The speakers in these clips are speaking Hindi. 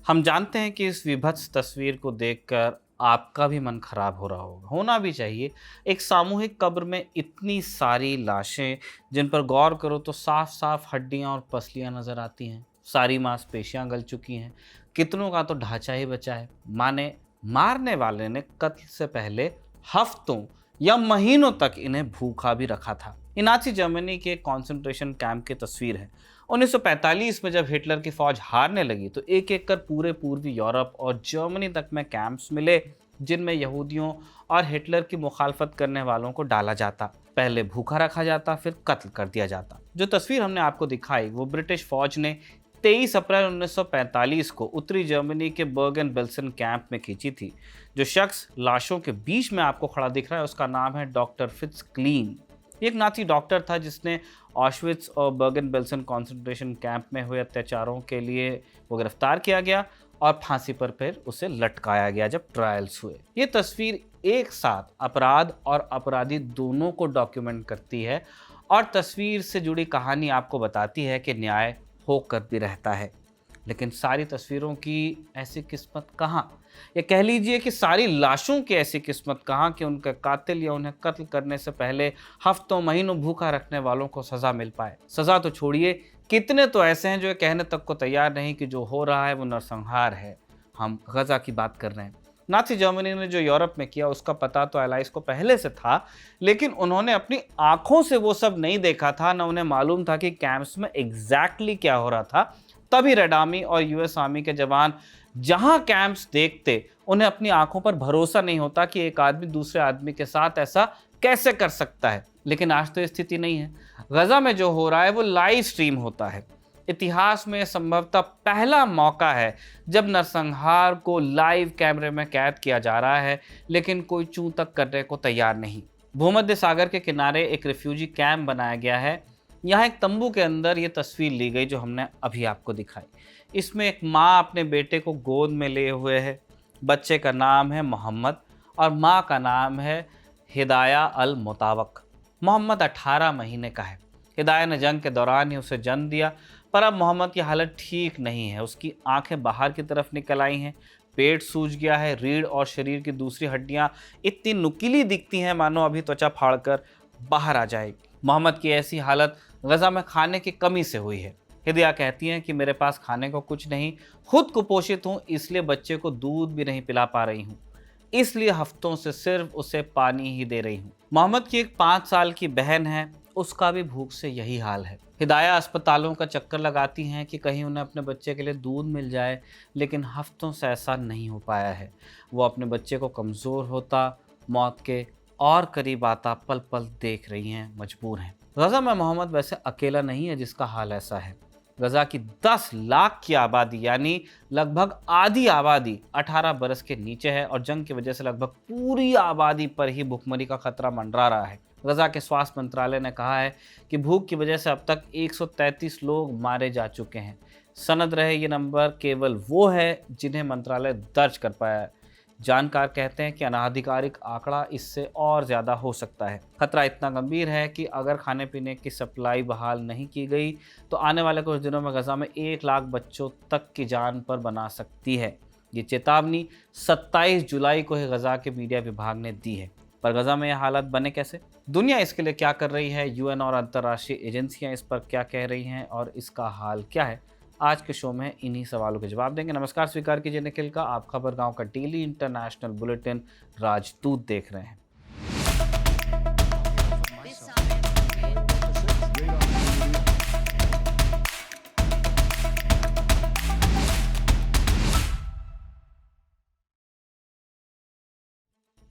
हम जानते हैं कि इस विभत्स तस्वीर को देखकर आपका भी मन खराब हो रहा होगा, होना भी चाहिए। एक सामूहिक कब्र में इतनी सारी लाशें जिन पर गौर करो तो साफ साफ हड्डियां और पसलियां नजर आती हैं। सारी मांसपेशियां गल चुकी हैं, कितनों का तो ढांचा ही बचा है। माने मारने वाले ने कत्ल से पहले हफ्तों या महीनों तक इन्हें भूखा भी रखा था। ये नाची जर्मनी के कॉन्सेंट्रेशन कैंप की तस्वीर है। 1945 में जब हिटलर की फौज हारने लगी तो एक एक कर पूरे पूर्वी यूरोप और जर्मनी तक में कैंप्स मिले, जिनमें यहूदियों और हिटलर की मुखालफत करने वालों को डाला जाता। पहले भूखा रखा जाता, फिर कत्ल कर दिया जाता। जो तस्वीर हमने आपको दिखाई वो ब्रिटिश फौज ने 23 अप्रैल 1945 को उत्तरी जर्मनी के बर्गन बेल्सन कैंप में खींची थी। जो शख्स लाशों के बीच में आपको खड़ा दिख रहा है उसका नाम है डॉक्टर फिट्ज क्लीन। एक नाची डॉक्टर था जिसने ऑशविट्स और बर्गन बेल्सन कॉन्सेंट्रेशन कैंप में हुए अत्याचारों के लिए वो गिरफ्तार किया गया और फांसी पर फिर उसे लटकाया गया जब ट्रायल्स हुए। ये तस्वीर एक साथ अपराध और अपराधी दोनों को डॉक्यूमेंट करती है और तस्वीर से जुड़ी कहानी आपको बताती है कि न्याय होकर भी रहता है। लेकिन सारी तस्वीरों की ऐसी किस्मत कहाँ, या कह लीजिए कि सारी लाशों की ऐसी किस्मत कहाँ कि उनके कातिल या उन्हें कत्ल करने से पहले हफ्तों महीनों भूखा रखने वालों को सज़ा मिल पाए। सज़ा तो छोड़िए, कितने तो ऐसे हैं जो ये कहने तक को तैयार नहीं कि जो हो रहा है वो नरसंहार है। हम गजा की बात कर रहे हैं। नाची जर्मनी ने जो यूरोप में किया उसका पता तो एलाइज को पहले से था, लेकिन उन्होंने अपनी आंखों से वो सब नहीं देखा था, न उन्हें मालूम था कि कैंप्स में एग्जैक्टली क्या हो रहा था। तभी रेड आर्मी और यूएस आर्मी के जवान जहां कैंप्स देखते उन्हें अपनी आंखों पर भरोसा नहीं होता कि एक आदमी दूसरे आदमी के साथ ऐसा कैसे कर सकता है। लेकिन आज तो स्थिति नहीं है। गजा में जो हो रहा है वो लाइव स्ट्रीम होता है। इतिहास में संभवतः पहला मौका है जब नरसंहार को लाइव कैमरे में कैद किया जा रहा है, लेकिन कोई चूं तक करने को तैयार नहीं। भूमध्य सागर के किनारे एक रिफ्यूजी कैंप बनाया गया है। यहाँ एक तंबू के अंदर ये तस्वीर ली गई जो हमने अभी आपको दिखाई। इसमें एक माँ अपने बेटे को गोद में लिए हुए है। बच्चे का नाम है मोहम्मद और माँ का नाम है हिदाया अल मुतावक। मोहम्मद 18 महीने का है। हिदाया ने जंग के दौरान ही उसे जन्म दिया, पर अब मोहम्मद की हालत ठीक नहीं है। उसकी आंखें बाहर की तरफ निकल आई हैं, पेट सूज गया है, रीढ़ और शरीर की दूसरी हड्डियां इतनी नुकीली दिखती हैं मानो अभी त्वचा फाड़कर बाहर आ जाएगी। मोहम्मद की ऐसी हालत गजा में खाने की कमी से हुई है। हिदाया कहती हैं कि मेरे पास खाने को कुछ नहीं, खुद कुपोषित हूँ, इसलिए बच्चे को दूध भी नहीं पिला पा रही हूँ, इसलिए हफ्तों से सिर्फ उसे पानी ही दे रही हूँ। मोहम्मद की एक 5 साल की बहन है, उसका भी भूख से यही हाल है। हिदाया अस्पतालों का चक्कर लगाती हैं कि कहीं उन्हें अपने बच्चे के लिए दूध मिल जाए, लेकिन हफ्तों से ऐसा नहीं हो पाया है। वो अपने बच्चे को कमज़ोर होता, मौत के और करीब आता पल पल देख रही हैं, मजबूर हैं। गजा में मोहम्मद वैसे अकेला नहीं है जिसका हाल ऐसा है। गजा की 10 लाख की आबादी यानी लगभग आधी आबादी 18 बरस के नीचे है और जंग की वजह से लगभग पूरी आबादी पर ही भुखमरी का खतरा मंडरा रहा है। गजा के स्वास्थ्य मंत्रालय ने कहा है कि भूख की वजह से अब तक 133 लोग मारे जा चुके हैं। सनद रहे ये नंबर केवल वो है जिन्हें मंत्रालय दर्ज कर पाया है। जानकार कहते हैं कि अनाधिकारिक आंकड़ा इससे और ज़्यादा हो सकता है। खतरा इतना गंभीर है कि अगर खाने पीने की सप्लाई बहाल नहीं की गई तो आने वाले कुछ दिनों में गजा में 1 लाख बच्चों तक की जान पर बना सकती है। ये चेतावनी 27 जुलाई को ही गजा के मीडिया विभाग ने दी है। पर गजा में यह हालत बने कैसे? दुनिया इसके लिए क्या कर रही है? यूएन और अंतर्राष्ट्रीय एजेंसियां इस पर क्या कह रही हैं और इसका हाल क्या है? आज के शो में इन्हीं सवालों के जवाब देंगे। नमस्कार, स्वीकार कीजिए निखिल का। आप खबर गांव का डेली इंटरनेशनल बुलेटिन राजदूत देख रहे हैं।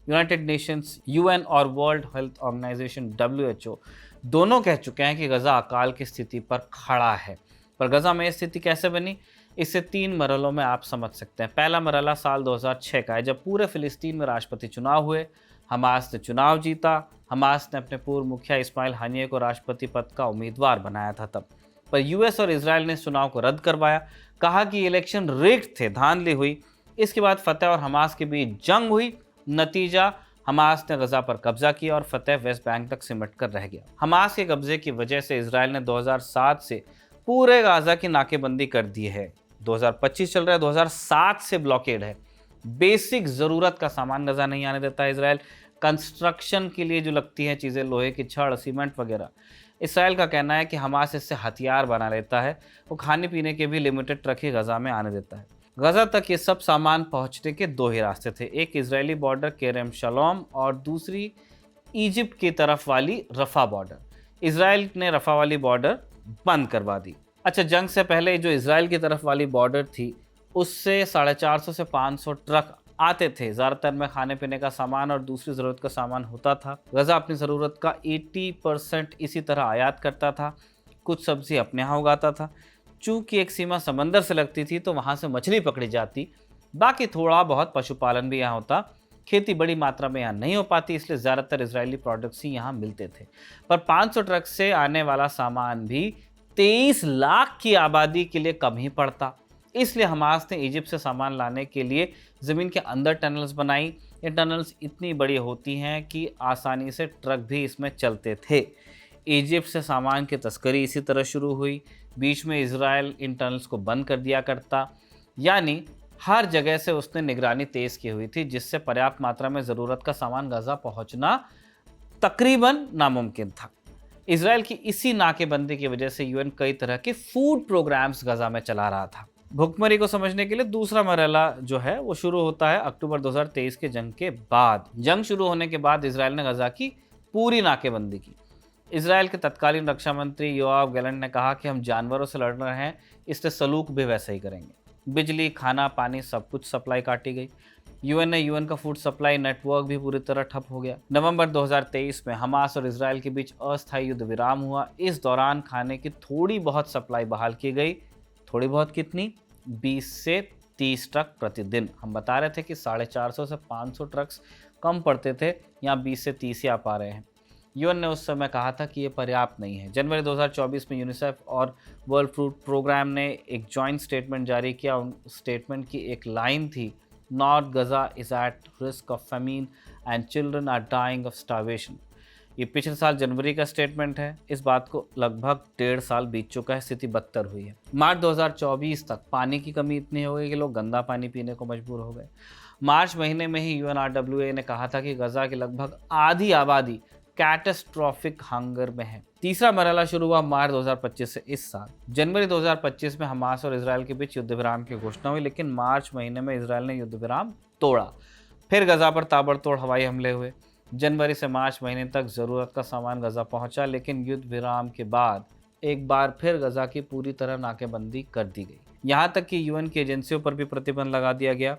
यूनाइटेड नेशंस, यूएन और वर्ल्ड हेल्थ ऑर्गेनाइजेशन WHO दोनों कह चुके हैं कि गजा अकाल की स्थिति पर खड़ा है। पर गजा में स्थिति कैसे बनी, इसे 3 मरहलों में आप समझ सकते हैं। पहला मरहला साल 2006 का है, जब पूरे फिलिस्तीन में राष्ट्रपति चुनाव हुए। हमास ने चुनाव जीता। हमास ने अपने पूर्व मुखिया इस्माइल हानिये को राष्ट्रपति पद का उम्मीदवार बनाया था तब। पर यूएस और इजराइल ने इस चुनाव को रद्द करवाया, कहा कि इलेक्शन रिग्ड थे, धांधली हुई। इसके बाद फतेह और हमास के बीच जंग हुई। नतीजा, हमास ने गजा पर कब्जा किया और फतेह वेस्ट बैंक तक सिमट कर रह गया। हमास के कब्जे की वजह से इजराइल ने 2007 से पूरे गाजा की नाकेबंदी कर दी है। 2025 चल रहा है, 2007 से ब्लॉकेड है। बेसिक ज़रूरत का सामान गज़ा नहीं आने देता है इसराइल। कंस्ट्रक्शन के लिए जो लगती हैं चीज़ें, लोहे की छड़, सीमेंट वगैरह, इसराइल का कहना है कि हमास इससे हथियार बना लेता है। वो खाने पीने के भी लिमिटेड ट्रक ही गज़ा में आने देता है। गज़ा तक ये सब सामान पहुंचने के दो ही रास्ते थे, एक इजरायली बॉर्डर केरम शलोम और दूसरी इजिप्ट की तरफ वाली रफ़ा बॉर्डर। इसराइल ने रफ़ा वाली बॉर्डर बंद करवा दी। अच्छा, जंग से पहले जो इसराइल की तरफ वाली बॉर्डर थी उससे 450 से 500 ट्रक आते थे। ज़्यादातर में खाने पीने का सामान और दूसरी ज़रूरत का सामान होता था। गज़ा अपनी ज़रूरत का 80% इसी तरह आयात करता था। कुछ सब्ज़ी अपने यहाँ उगाता था। चूँकि एक सीमा समंदर से लगती थी तो वहाँ से मछली पकड़ी जाती। बाकी थोड़ा बहुत पशुपालन भी यहाँ होता। खेती बड़ी मात्रा में यहाँ नहीं हो पाती, इसलिए ज़्यादातर इजरायली प्रोडक्ट्स ही यहाँ मिलते थे। पर 500 ट्रक से आने वाला सामान भी 23 लाख की आबादी के लिए कम ही पड़ता। इसलिए हमास ने इजिप्ट से सामान लाने के लिए ज़मीन के अंदर टनल्स बनाई। ये टनल्स इतनी बड़ी होती हैं कि आसानी से ट्रक भी इसमें चलते थे। इजिप्ट से सामान की तस्करी इसी तरह शुरू हुई। बीच में इजराइल इन टनल्स को बंद कर दिया करता, यानी हर जगह से उसने निगरानी तेज़ की हुई थी, जिससे पर्याप्त मात्रा में ज़रूरत का सामान गज़ा पहुंचना तकरीबन नामुमकिन था। इजराइल की इसी नाकेबंदी की वजह से यूएन कई तरह के फूड प्रोग्राम्स गज़ा में चला रहा था। भुखमरी को समझने के लिए दूसरा मरहला जो है वो शुरू होता है अक्टूबर 2023 के जंग के बाद। जंग शुरू होने के बाद इजराइल ने गज़ा की पूरी नाकेबंदी की। इजराइल के तत्कालीन रक्षा मंत्री योआव गैलेंट ने कहा कि हम जानवरों से लड़ रहे हैं, इसलिए सलूक भी वैसा ही करेंगे। बिजली, खाना, पानी, सब कुछ सप्लाई काटी गई। यूएन का फूड सप्लाई नेटवर्क भी पूरी तरह ठप हो गया। नवंबर 2023 में हमास और इजराइल के बीच अस्थायी युद्ध विराम हुआ। इस दौरान खाने की थोड़ी बहुत सप्लाई बहाल की गई। थोड़ी बहुत कितनी? 20 से 30 ट्रक प्रतिदिन। हम बता रहे थे कि 450 से 500 ट्रक्स कम पड़ते थे, यहाँ 20 से 30 ही आ पा रहे हैं। यूएन ने उस समय कहा था कि ये पर्याप्त नहीं है। जनवरी 2024 में यूनिसेफ और वर्ल्ड फूड प्रोग्राम ने एक जॉइंट स्टेटमेंट जारी किया। उन स्टेटमेंट की एक लाइन थी, north Gaza is at risk of famine and children are dying of starvation. ये पिछले साल जनवरी का स्टेटमेंट है। इस बात को लगभग 1.5 साल बीत चुका है, स्थिति बदतर हुई है। मार्च 2024 तक पानी की कमी इतनी हो गई कि लोग गंदा पानी पीने को मजबूर हो गए। मार्च महीने में ही यूएनआरडब्ल्यूए ने कहा था कि गज़ा की लगभग आधी आबादी कैटास्ट्रॉफिक हंगर में है। तीसरा मरहला शुरू हुआ मार्च 2025 से इस साल। जनवरी 2025 में हमास और इजराइल के बीच युद्ध विराम की घोषणा हुई, लेकिन मार्च महीने में इजराइल ने युद्ध विराम तोड़ा। फिर गज़ा पर ताबड़तोड़ हवाई हमले हुए। जनवरी से मार्च महीने तक ज़रूरत का सामान गज़ा पहुंचा, लेकिन युद्ध विराम के बाद एक बार फिर गज़ा की पूरी तरह नाकेबंदी कर दी गई। यहाँ तक कि यूएन की एजेंसियों पर भी प्रतिबंध लगा दिया गया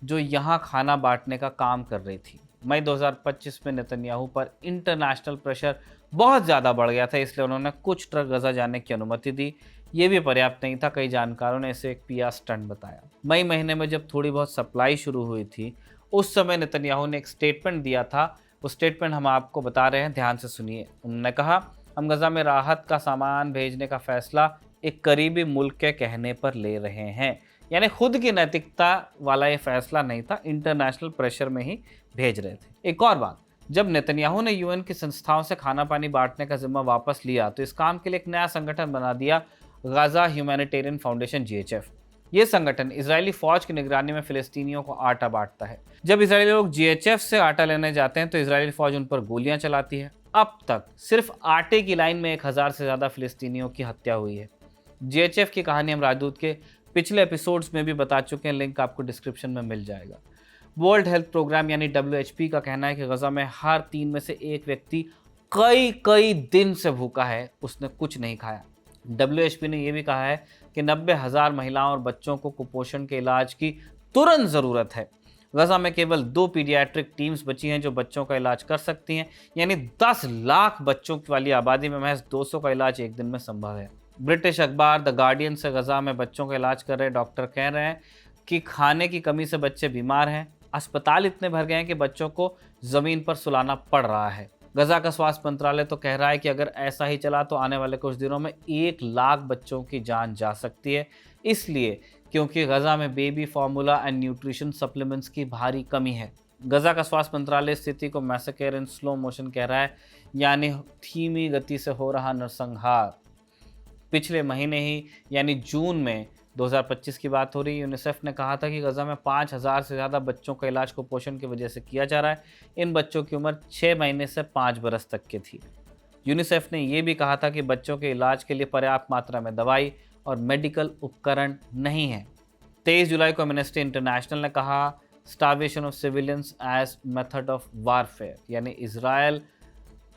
जो यहाँ खाना बांटने का काम कर रही थी। मई 2025 में नेतन्याहू पर इंटरनेशनल प्रेशर बहुत ज़्यादा बढ़ गया था, इसलिए उन्होंने कुछ ट्रक गज़ा जाने की अनुमति दी। ये भी पर्याप्त नहीं था, कई जानकारों ने इसे एक पिया स्टंट बताया। मई महीने में जब थोड़ी बहुत सप्लाई शुरू हुई थी, उस समय नेतन्याहू ने एक स्टेटमेंट दिया था। वो स्टेटमेंट हम आपको बता रहे हैं, ध्यान से सुनिए। उन्होंने कहा, हम गज़ा में राहत का सामान भेजने का फैसला एक करीबी मुल्क के कहने पर ले रहे हैं। यानी खुद की नैतिकता वाला ये फैसला नहीं था, इंटरनेशनल प्रेशर में ही भेज रहे थे। एक और बात, जब नेतन्याहू ने यूएन की संस्थाओं से खाना पानी बांटने का जिम्मा वापस लिया तो इस काम के लिए एक नया संगठन बना दिया, गज़ा ह्यूमैनिटेरियन फाउंडेशन GHF। ये संगठन इजरायली फौज की निगरानी में फिलिस्तीनियों को आटा बांटता है। जब इजरायली लोग GHF से आटा लेने जाते हैं तो इजरायली फौज उन पर गोलियां चलाती है। अब तक सिर्फ आटे की लाइन में 1000 से ज़्यादा फिलिस्तीनियों की हत्या हुई है। GHF की कहानी हम राजदूत के पिछले एपिसोड्स में भी बता चुके हैं, लिंक आपको डिस्क्रिप्शन में मिल जाएगा। वर्ल्ड हेल्थ प्रोग्राम यानी WHP का कहना है कि गज़ा में हर 3 में से एक व्यक्ति कई दिन से भूखा है, उसने कुछ नहीं खाया। WHP ने यह भी कहा है कि 90,000 महिलाओं और बच्चों को कुपोषण के इलाज की तुरंत ज़रूरत है। गज़ा में केवल 2 पीडियाट्रिक टीम्स बची हैं जो बच्चों का इलाज कर सकती हैं, यानी 10 लाख बच्चों वाली आबादी में महज 200 का इलाज एक दिन में संभव है। ब्रिटिश अखबार द गार्डियन से गज़ा में बच्चों का इलाज कर रहे डॉक्टर कह रहे हैं कि खाने की कमी से बच्चे बीमार हैं। अस्पताल इतने भर गए हैं कि बच्चों को ज़मीन पर सुलाना पड़ रहा है। गज़ा का स्वास्थ्य मंत्रालय तो कह रहा है कि अगर ऐसा ही चला तो आने वाले कुछ दिनों में 1 लाख बच्चों की जान जा सकती है। इसलिए क्योंकि गज़ा में baby formula and nutrition supplements की भारी कमी है। गज़ा का स्वास्थ्य मंत्रालय स्थिति को मैसेकर इन स्लो मोशन कह रहा है, यानी धीमी गति से हो रहा नरसंहार। पिछले महीने ही यानी जून में 2025 की बात हो रही है, यूनिसेफ ने कहा था कि गजा में 5,000 से ज़्यादा बच्चों का इलाज कुपोषण की वजह से किया जा रहा है। इन बच्चों की उम्र 6 महीने से 5 बरस तक की थी। यूनिसेफ ने यह भी कहा था कि बच्चों के इलाज के लिए पर्याप्त मात्रा में दवाई और मेडिकल उपकरण नहीं है। 23 जुलाई को एमनेस्टी इंटरनेशनल ने कहा starvation of civilians as method of warfare, यानी इजराइल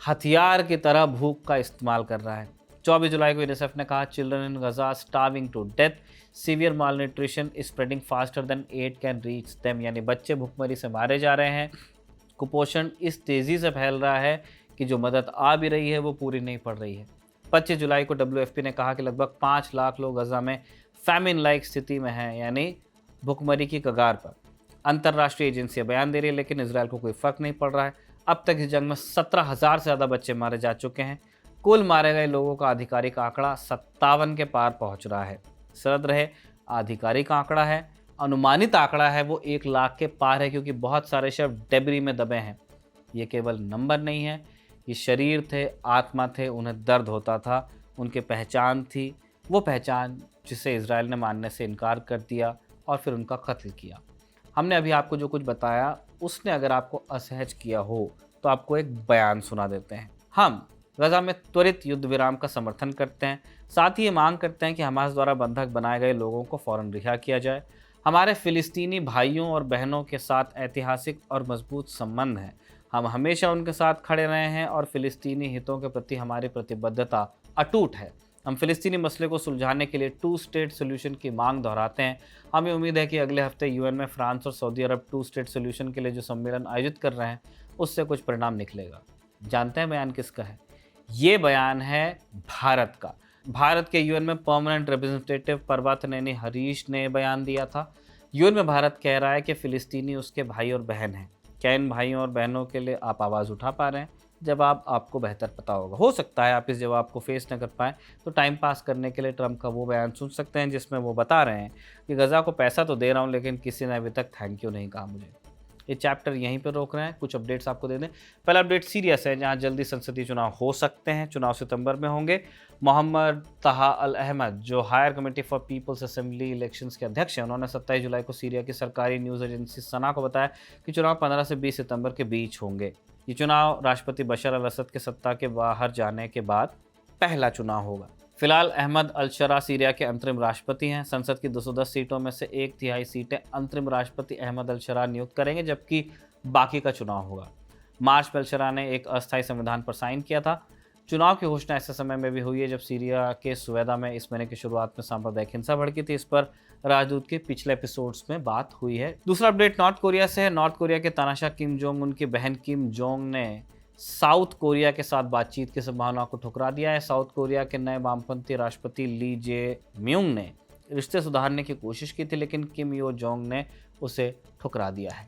हथियार की तरह भूख का इस्तेमाल कर रहा है। 24 जुलाई को यूनिसेफ ने कहा children in Gaza starving to death, severe malnutrition is spreading faster than aid can reach them, यानी बच्चे भूखमरी से मारे जा रहे हैं। कुपोषण इस तेज़ी से फैल रहा है कि जो मदद आ भी रही है वो पूरी नहीं पड़ रही है। 25 जुलाई को WFP ने कहा कि लगभग 5 लाख लोग गजा में फैमिन लाइक स्थिति में हैं, यानी भुखमरी की कगार पर। अंतर्राष्ट्रीय एजेंसियां बयान दे रही है लेकिन इसराइल को कोई फ़र्क नहीं पड़ रहा है। अब तक इस जंग में 17,000 से ज़्यादा बच्चे मारे जा चुके हैं। कुल मारे गए लोगों का आधिकारिक आंकड़ा 57 के पार पहुंच रहा है। सरद रहे, आधिकारिक आंकड़ा है, अनुमानित आंकड़ा है वो 1 लाख के पार है, क्योंकि बहुत सारे शव डेबरी में दबे हैं। ये केवल नंबर नहीं है, ये शरीर थे, आत्मा थे, उन्हें दर्द होता था, उनकी पहचान थी, वो पहचान जिसे इजराइल ने मानने से इनकार कर दिया और फिर उनका कत्ल किया। हमने अभी आपको जो कुछ बताया उसने अगर आपको असहज किया हो तो आपको एक बयान सुना देते हैं। हम गजा में त्वरित युद्ध विराम का समर्थन करते हैं, साथ ही ये मांग करते हैं कि हमास द्वारा बंधक बनाए गए लोगों को फौरन रिहा किया जाए। हमारे फिलिस्तीनी भाइयों और बहनों के साथ ऐतिहासिक और मजबूत संबंध हैं। हम हमेशा उनके साथ खड़े रहे हैं और फिलिस्तीनी हितों के प्रति हमारी प्रतिबद्धता अटूट है। हम फिलिस्तीनी मसले को सुलझाने के लिए 2 स्टेट सोल्यूशन की मांग दोहराते हैं। हमें उम्मीद है कि अगले हफ्ते यूएन में फ्रांस और सऊदी अरब 2 स्टेट सोल्यूशन के लिए जो सम्मेलन आयोजित कर रहे हैं उससे कुछ परिणाम निकलेगा। जानते हैं बयान किसका है? ये बयान है भारत का। भारत के यूएन में परमानेंट रिप्रेजेंटेटिव पर्वतनेनी हरीश ने बयान दिया था। यूएन में भारत कह रहा है कि फ़िलिस्तीनी उसके भाई और बहन हैं। क्या इन भाइयों और बहनों के लिए आप आवाज़ उठा पा रहे हैं? जवाब आपको बेहतर पता होगा। हो सकता है आप इस जवाब को फेस न कर पाएँ, तो टाइम पास करने के लिए ट्रंप का वो बयान सुन सकते हैं जिसमें वो बता रहे हैं कि गजा को पैसा तो दे रहा हूँ लेकिन किसी ने अभी तक थैंक यू नहीं कहा मुझे। ये चैप्टर यहीं पर रोक रहे हैं। कुछ अपडेट्स आपको दे दें। पहला अपडेट सीरियस है, जहां जल्दी संसदीय चुनाव हो सकते हैं। चुनाव सितंबर में होंगे। मोहम्मद तहा अल अहमद, जो higher committee for people's assembly elections के अध्यक्ष हैं, उन्होंने 27 जुलाई को सीरिया की सरकारी न्यूज़ एजेंसी सना को बताया कि चुनाव 15 से 20 सितंबर के बीच होंगे। ये चुनाव राष्ट्रपति बशर अल असद के सत्ता के बाहर जाने के बाद पहला चुनाव होगा। फिलहाल अहमद अल शरा सीरिया के अंतरिम राष्ट्रपति हैं। संसद की 210 सीटों में से 1/3 सीटें अंतरिम राष्ट्रपति अहमद अल शरा नियुक्त करेंगे, जबकि बाकी का चुनाव होगा। मार्च में अल शरा ने एक अस्थायी संविधान पर साइन किया था। चुनाव की घोषणा ऐसे समय में भी हुई है जब सीरिया के सुवेदा में इस महीने की शुरुआत में सांप्रदायिक हिंसा भड़की थी। इस पर राजदूत के पिछले एपिसोड्स में बात हुई है। दूसरा अपडेट नॉर्थ कोरिया से है। नॉर्थ कोरिया के तानाशाह किम जोंग उन की बहन किम जोंग ने साउथ कोरिया के साथ बातचीत की संभावना को ठुकरा दिया है। साउथ कोरिया के नए वामपंथी राष्ट्रपति ली जे म्यूंग ने रिश्ते सुधारने की कोशिश की थी, लेकिन किम यो जोंग ने उसे ठुकरा दिया है।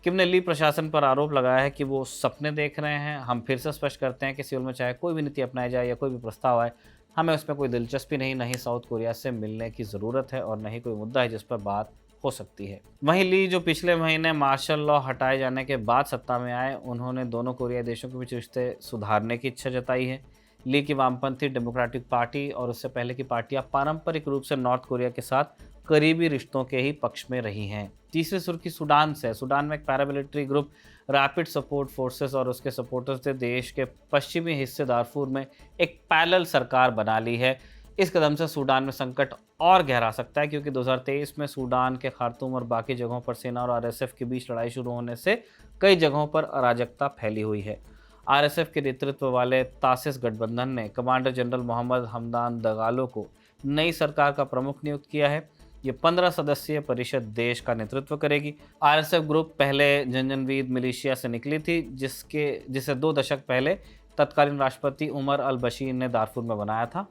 किम ने ली प्रशासन पर आरोप लगाया है कि वो सपने देख रहे हैं। हम फिर से स्पष्ट करते हैं कि सियोल में चाहे कोई भी नीति अपनाई जाए या कोई भी प्रस्ताव आए, हमें उसमें कोई दिलचस्पी नहीं। नहीं साउथ कोरिया से मिलने की ज़रूरत है और नहीं कोई मुद्दा है जिस पर बात हो सकती है। वहीं ली, जो पिछले महीने मार्शल लॉ हटाए जाने के बाद सत्ता में आए, उन्होंने दोनों कोरियाई देशों के बीच रिश्ते सुधारने की इच्छा जताई है। ली की वामपंथी डेमोक्रेटिक पार्टी और उससे पहले की पार्टियां पारंपरिक रूप से नॉर्थ कोरिया के साथ करीबी रिश्तों के ही पक्ष में रही हैं। तीसरी सुर्खी सूडान से। सूडान में एक paramilitary group rapid support forces और उसके सपोर्टर्स ने देश के पश्चिमी हिस्से दारफूर में एक पैरेलल सरकार बना ली है। इस कदम से सूडान में संकट और गहरा सकता है, क्योंकि 2023 में सूडान के खार्तूम और बाकी जगहों पर सेना और आरएसएफ के बीच लड़ाई शुरू होने से कई जगहों पर अराजकता फैली हुई है। आरएसएफ के नेतृत्व वाले तासिस गठबंधन ने कमांडर जनरल मोहम्मद हमदान दगालो को नई सरकार का प्रमुख नियुक्त किया है। ये 15 सदस्यीय परिषद देश का नेतृत्व करेगी। आरएसएफ ग्रुप पहले जनजावीद मिलिशिया से निकली थी, जिसे 2 दशक पहले तत्कालीन राष्ट्रपति उमर अल बशीर ने दारफूर में बनाया था।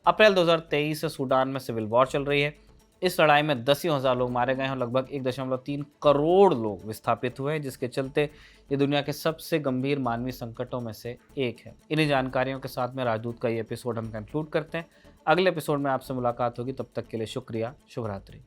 अप्रैल 2023 से सूडान में सिविल वॉर चल रही है। इस लड़ाई में 10,000 लोग मारे गए हैं और लगभग 1.3 करोड़ लोग विस्थापित हुए हैं, जिसके चलते ये दुनिया के सबसे गंभीर मानवीय संकटों में से एक है। इन्हीं जानकारियों के साथ में राजदूत का ये एपिसोड हम कंक्लूड करते हैं। अगले एपिसोड में आपसे मुलाकात होगी, तब तक के लिए शुक्रिया। शुभ रात्रि।